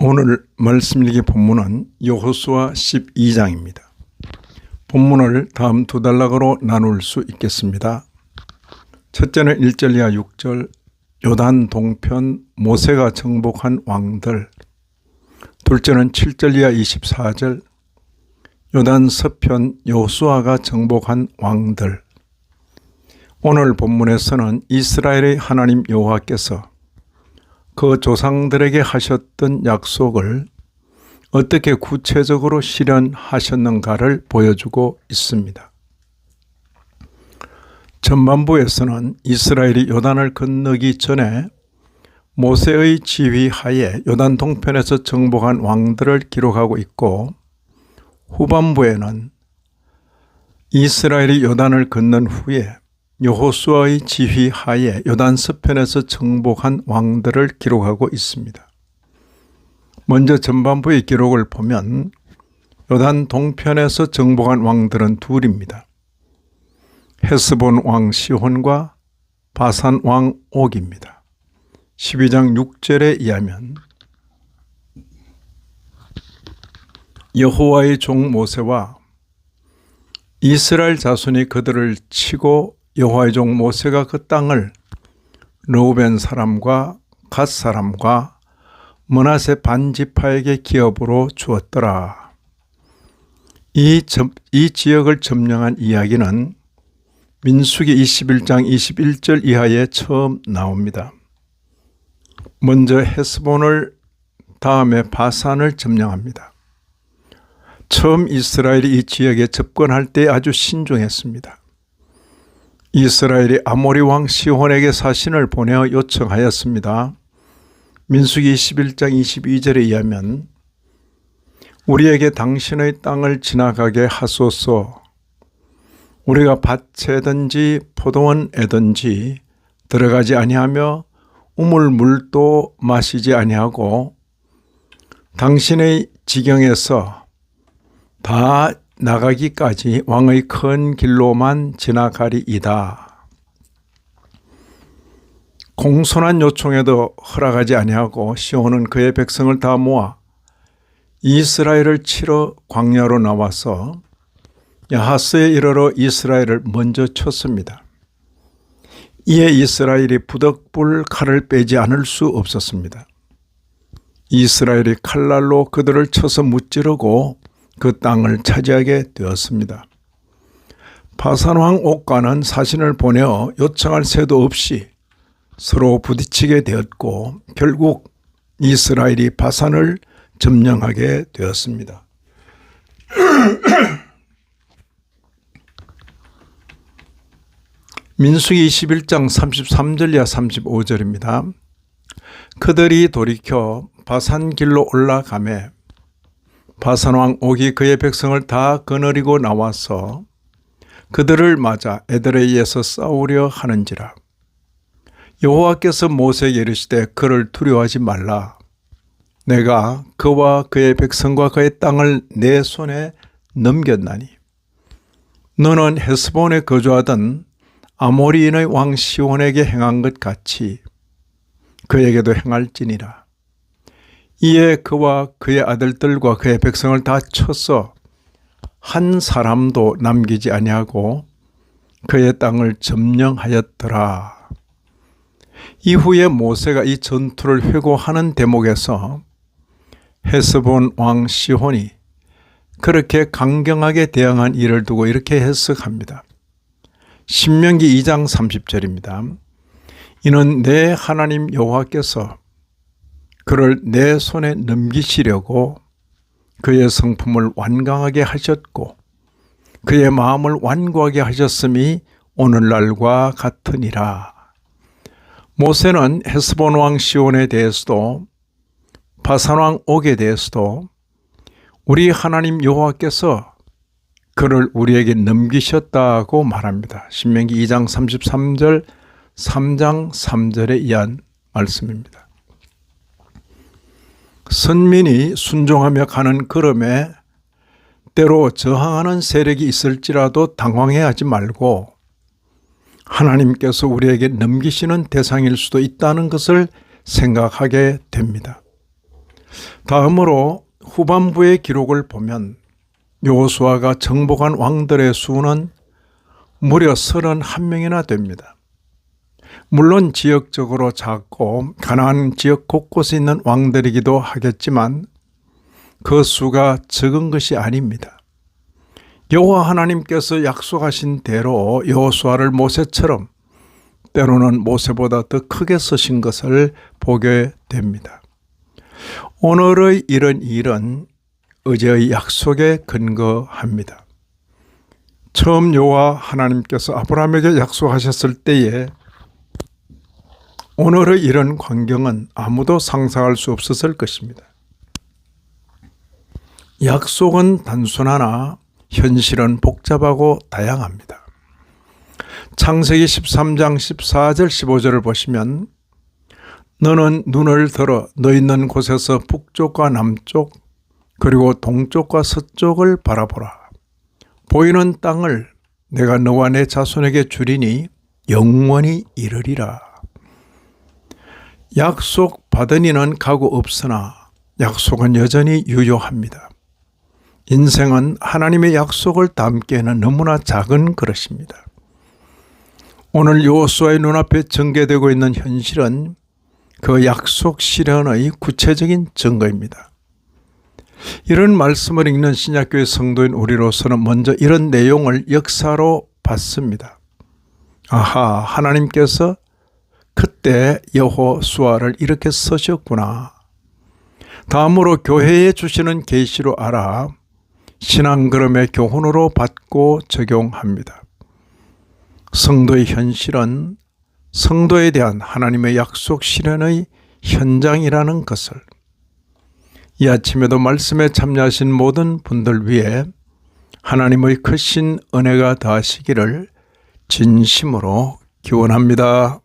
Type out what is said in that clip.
오늘 말씀 읽기 본문은 여호수아 12장입니다. 본문을 다음 두 단락으로 나눌 수 있겠습니다. 첫째는 1절 이하 6절 요단 동편 모세가 정복한 왕들, 둘째는 7절 이하 24절 요단 서편 여호수아가 정복한 왕들. 오늘 본문에서는 이스라엘의 하나님 여호와께서 그 조상들에게 하셨던 약속을 어떻게 구체적으로 실현하셨는가를 보여주고 있습니다. 전반부에서는 이스라엘이 요단을 건너기 전에 모세의 지휘하에 요단 동편에서 정복한 왕들을 기록하고 있고, 후반부에는 이스라엘이 요단을 건넌 후에 여호수아의 지휘하에 요단 서편에서 정복한 왕들을 기록하고 있습니다. 먼저 전반부의 기록을 보면 요단 동편에서 정복한 왕들은 둘입니다. 헤스본 왕 시혼과 바산 왕 옥입니다. 12장 6절에 의하면 여호와의 종 모세와 이스라엘 자손이 그들을 치고 여호와의 종 모세가 그 땅을 르우벤 사람과 갓 사람과 므낫세 반지파에게 기업으로 주었더라. 이 지역을 점령한 이야기는 민수기 21장 21절 이하에 처음 나옵니다. 먼저 헤스본을, 다음에 바산을 점령합니다. 처음 이스라엘이 이 지역에 접근할 때 아주 신중했습니다. 이스라엘이 아모리 왕 시혼에게 사신을 보내어 요청하였습니다. 민수기 21장 22절에 의하면 우리에게 당신의 땅을 지나가게 하소서. 우리가 밭에든지 포도원에든지 들어가지 아니하며 우물물도 마시지 아니하고 당신의 지경에서 다 나가기까지 왕의 큰 길로만 지나가리이다. 공손한 요청에도 허락하지 아니하고 시온은 그의 백성을 다 모아 이스라엘을 치러 광야로 나와서 야하스에 이르러 이스라엘을 먼저 쳤습니다. 이에 이스라엘이 부덕불 칼을 빼지 않을 수 없었습니다. 이스라엘이 칼날로 그들을 쳐서 무찌르고 그 땅을 차지하게 되었습니다. 바산왕 옥과는 사신을 보내어 요청할 새도 없이 서로 부딪히게 되었고 결국 이스라엘이 바산을 점령하게 되었습니다. 민수기 21장 33절 이하 35절입니다. 그들이 돌이켜 바산 길로 올라가매 바산왕 옥이 그의 백성을 다 거느리고 나와서 그들을 맞아 에드레이에서 싸우려 하는지라. 여호와께서 모세에게 이르시되 그를 두려워하지 말라. 내가 그와 그의 백성과 그의 땅을 내 손에 넘겼나니 너는 헤스본에 거주하던 아모리인의 왕 시온에게 행한 것 같이 그에게도 행할지니라. 이에 그와 그의 아들들과 그의 백성을 다 쳐서 한 사람도 남기지 아니하고 그의 땅을 점령하였더라. 이후에 모세가 이 전투를 회고하는 대목에서 헤스본 왕 시혼이 그렇게 강경하게 대항한 일을 두고 이렇게 해석합니다. 신명기 2장 30절입니다. 이는 내 하나님 여호와께서 그를 내 손에 넘기시려고 그의 성품을 완강하게 하셨고 그의 마음을 완고하게 하셨음이 오늘날과 같으니라. 모세는 헤스본 왕 시온에 대해서도 바산 왕 옥에 대해서도 우리 하나님 여호와께서 그를 우리에게 넘기셨다고 말합니다. 신명기 2장 33절 3장 3절에 의한 말씀입니다. 선민이 순종하며 가는 걸음에 때로 저항하는 세력이 있을지라도 당황해하지 말고 하나님께서 우리에게 넘기시는 대상일 수도 있다는 것을 생각하게 됩니다. 다음으로 후반부의 기록을 보면 여호수아가 정복한 왕들의 수는 무려 31명이나 됩니다. 물론 지역적으로 작고 가나안 지역 곳곳에 있는 왕들이기도 하겠지만 그 수가 적은 것이 아닙니다. 여호와 하나님께서 약속하신 대로 여호수아를 모세처럼 때로는 모세보다 더 크게 쓰신 것을 보게 됩니다. 오늘의 이런 일은 어제의 약속에 근거합니다. 처음 여호와 하나님께서 아브라함에게 약속하셨을 때에 오늘의 이런 광경은 아무도 상상할 수 없었을 것입니다. 약속은 단순하나 현실은 복잡하고 다양합니다. 창세기 13장 14절 15절을 보시면 너는 눈을 들어 너 있는 곳에서 북쪽과 남쪽 그리고 동쪽과 서쪽을 바라보라. 보이는 땅을 내가 너와 내 자손에게 주리니 영원히 이르리라. 약속 받은 이는 가고 없으나 약속은 여전히 유효합니다. 인생은 하나님의 약속을 담기에는 너무나 작은 그릇입니다. 오늘 여호수아의 눈앞에 전개되고 있는 현실은 그 약속 실현의 구체적인 증거입니다. 이런 말씀을 읽는 신약교회 성도인 우리로서는 먼저 이런 내용을 역사로 봤습니다. 아하, 하나님께서 그때 여호수아를 이렇게 쓰셨구나. 다음으로 교회에 주시는 계시로 알아 신앙 걸음의 교훈으로 받고 적용합니다. 성도의 현실은 성도에 대한 하나님의 약속 실현의 현장이라는 것을 이 아침에도 말씀에 참여하신 모든 분들 위해 하나님의 크신 은혜가 더하시기를 진심으로 기원합니다.